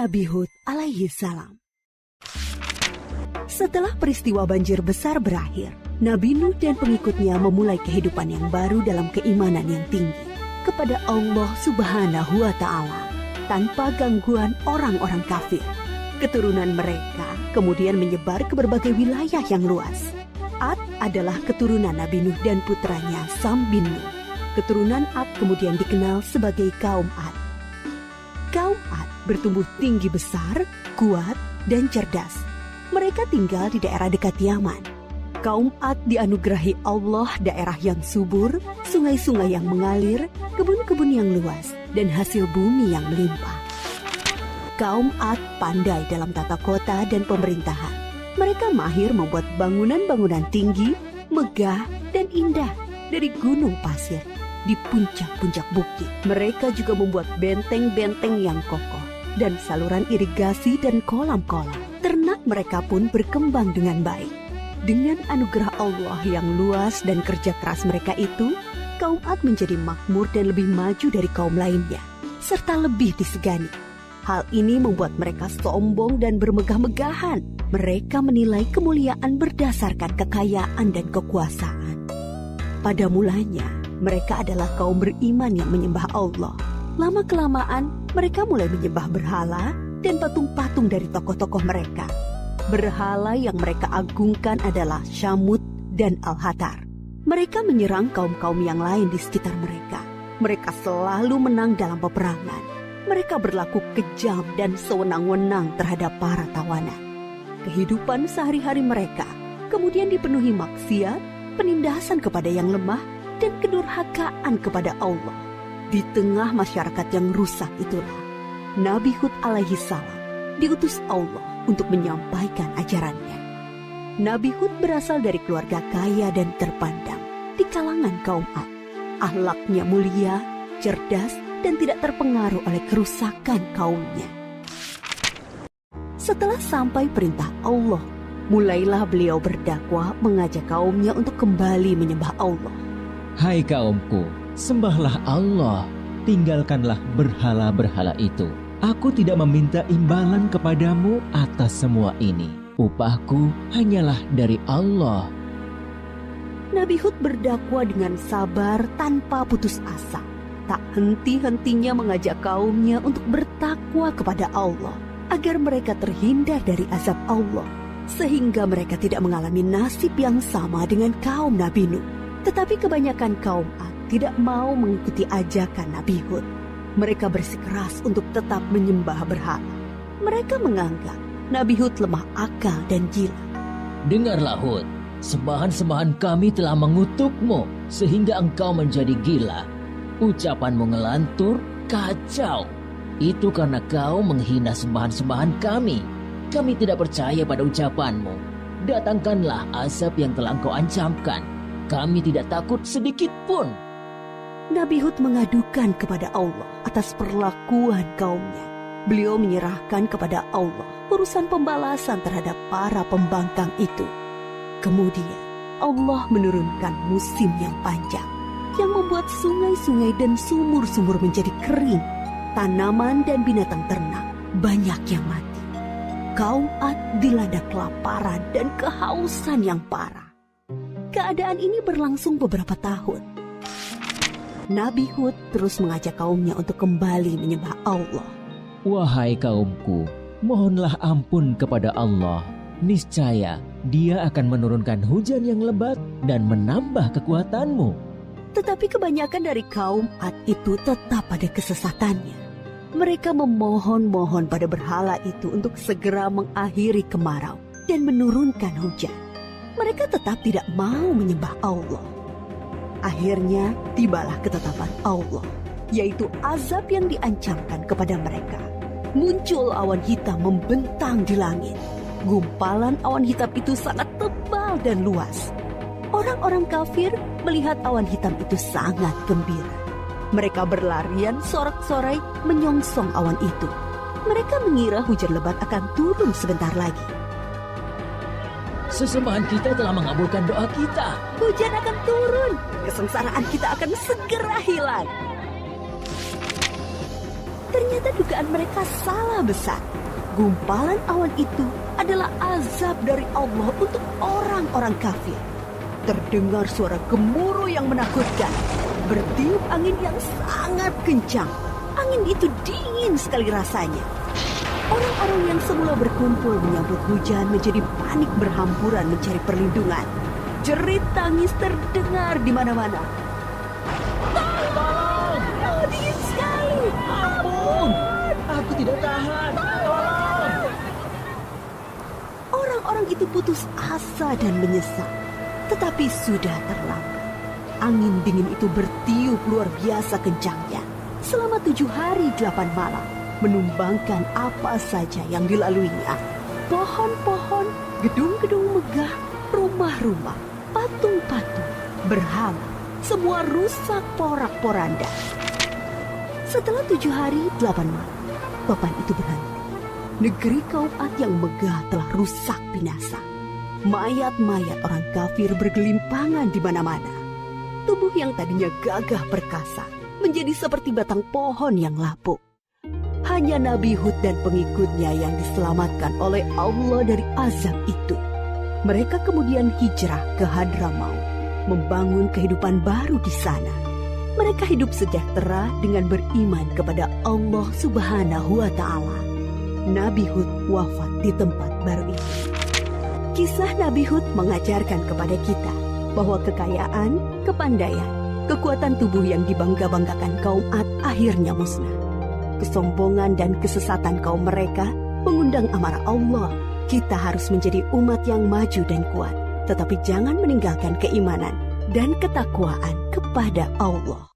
Nabi Hud alaihi salam. Setelah peristiwa banjir besar berakhir, Nabi Nuh dan pengikutnya memulai kehidupan yang baru dalam keimanan yang tinggi kepada Allah Subhanahu wa Ta'ala tanpa gangguan orang-orang kafir. Keturunan mereka kemudian menyebar ke berbagai wilayah yang luas. Ad adalah keturunan Nabi Nuh dan putranya Sam bin Nuh. Keturunan Ad kemudian dikenal sebagai kaum Ad. Kaum Ad bertumbuh tinggi besar, kuat, dan cerdas. Mereka tinggal di daerah dekat Yaman. Kaum Ad dianugerahi Allah daerah yang subur, sungai-sungai yang mengalir, kebun-kebun yang luas, dan hasil bumi yang melimpah. Kaum Ad pandai dalam tata kota dan pemerintahan. Mereka mahir membuat bangunan-bangunan tinggi, megah, dan indah dari gunung pasir di puncak-puncak bukit. Mereka juga membuat benteng-benteng yang kokoh dan saluran irigasi dan kolam-kolam. Ternak mereka pun berkembang dengan baik. Dengan anugerah Allah yang luas dan kerja keras mereka itu, kaum Ad menjadi makmur dan lebih maju dari kaum lainnya, serta lebih disegani. Hal ini membuat mereka sombong dan bermegah-megahan. Mereka menilai kemuliaan berdasarkan kekayaan dan kekuasaan. Pada mulanya, mereka adalah kaum beriman yang menyembah Allah. Lama-kelamaan, mereka mulai menyembah berhala dan patung-patung dari tokoh-tokoh mereka. Berhala yang mereka agungkan adalah Syamut dan Al-Hatar. Mereka menyerang kaum-kaum yang lain di sekitar mereka. Mereka selalu menang dalam peperangan. Mereka berlaku kejam dan sewenang-wenang terhadap para tawanan. Kehidupan sehari-hari mereka kemudian dipenuhi maksiat, penindasan kepada yang lemah, dan kedurhakaan kepada Allah. Di tengah masyarakat yang rusak itulah, Nabi Hud alaihi salam diutus Allah untuk menyampaikan ajarannya. Nabi Hud berasal dari keluarga kaya dan terpandang di kalangan kaum Ad. Akhlaknya mulia, cerdas, dan tidak terpengaruh oleh kerusakan kaumnya. Setelah sampai perintah Allah, mulailah beliau berdakwah mengajak kaumnya untuk kembali menyembah Allah. Hai kaumku, sembahlah Allah, tinggalkanlah berhala-berhala itu. Aku tidak meminta imbalan kepadamu atas semua ini. Upahku hanyalah dari Allah. Nabi Hud berdakwah dengan sabar tanpa putus asa. Tak henti-hentinya mengajak kaumnya untuk bertakwa kepada Allah, agar mereka terhindar dari azab Allah, sehingga mereka tidak mengalami nasib yang sama dengan kaum Nabi Nuh. Tetapi kebanyakan kaum Ad tidak mau mengikuti ajakan Nabi Hud. Mereka bersikeras untuk tetap menyembah berhala. Mereka menganggap Nabi Hud lemah akal dan gila. Dengarlah Hud, sembahan-sembahan kami telah mengutukmu sehingga engkau menjadi gila. Ucapanmu ngelantur, kacau. Itu karena kau menghina sembahan-sembahan kami. Kami tidak percaya pada ucapanmu. Datangkanlah azab yang telah engkau ancamkan. Kami tidak takut sedikit pun. Nabi Hud mengadukan kepada Allah atas perlakuan kaumnya. Beliau menyerahkan kepada Allah urusan pembalasan terhadap para pembangkang itu. Kemudian Allah menurunkan musim yang panjang, yang membuat sungai-sungai dan sumur-sumur menjadi kering. Tanaman dan binatang ternak banyak yang mati. Kaum Ad dilanda kelaparan dan kehausan yang parah. Keadaan ini berlangsung beberapa tahun. Nabi Hud terus mengajak kaumnya untuk kembali menyembah Allah. Wahai kaumku, mohonlah ampun kepada Allah. Niscaya Dia akan menurunkan hujan yang lebat dan menambah kekuatanmu. Tetapi kebanyakan dari kaum Ad itu tetap pada kesesatannya. Mereka memohon-mohon pada berhala itu untuk segera mengakhiri kemarau dan menurunkan hujan. Mereka tetap tidak mau menyembah Allah. Akhirnya tibalah ketetapan Allah, yaitu azab yang diancamkan kepada mereka. Muncul awan hitam membentang di langit. Gumpalan awan hitam itu sangat tebal dan luas. Orang-orang kafir melihat awan hitam itu sangat gembira. Mereka berlarian sorak-sorai menyongsong awan itu. Mereka mengira hujan lebat akan turun sebentar lagi. Sesembahan kita telah mengabulkan doa kita. Hujan akan turun. Kesengsaraan kita akan segera hilang. Ternyata dugaan mereka salah besar. Gumpalan awan itu adalah azab dari Allah untuk orang-orang kafir. Terdengar suara gemuruh yang menakutkan, bertiup angin yang sangat kencang. Angin itu dingin sekali rasanya. Orang-orang yang semula berkumpul menyambut hujan menjadi panik berhamburan mencari perlindungan. Jerit tangis terdengar di mana-mana. Tolong! Oh, dingin sekali! Ampun! Aku tidak tahan! Orang itu putus asa dan menyesal, tetapi sudah terlambat. Angin dingin itu bertiup luar biasa kencangnya selama 7 hari 8 malam, menumbangkan apa saja yang dilaluinya. Pohon-pohon, gedung-gedung megah, rumah-rumah, patung-patung, berhala, semua rusak porak-poranda. Setelah 7 hari 8 malam, topan itu berhenti. Negeri kaum Ad yang megah telah rusak binasa. Mayat-mayat orang kafir bergelimpangan di mana-mana. Tubuh yang tadinya gagah perkasa menjadi seperti batang pohon yang lapuk. Hanya Nabi Hud dan pengikutnya yang diselamatkan oleh Allah dari azab itu. Mereka kemudian hijrah ke Hadramaut, membangun kehidupan baru di sana. Mereka hidup sejahtera dengan beriman kepada Allah Subhanahu wa Ta'ala. Nabi Hud wafat di tempat baru ini. Kisah Nabi Hud mengajarkan kepada kita bahwa kekayaan, kepandaian, kekuatan tubuh yang dibangga-banggakan kaum Ad akhirnya musnah. Kesombongan dan kesesatan kaum mereka mengundang amarah Allah. Kita harus menjadi umat yang maju dan kuat, tetapi jangan meninggalkan keimanan dan ketakwaan kepada Allah.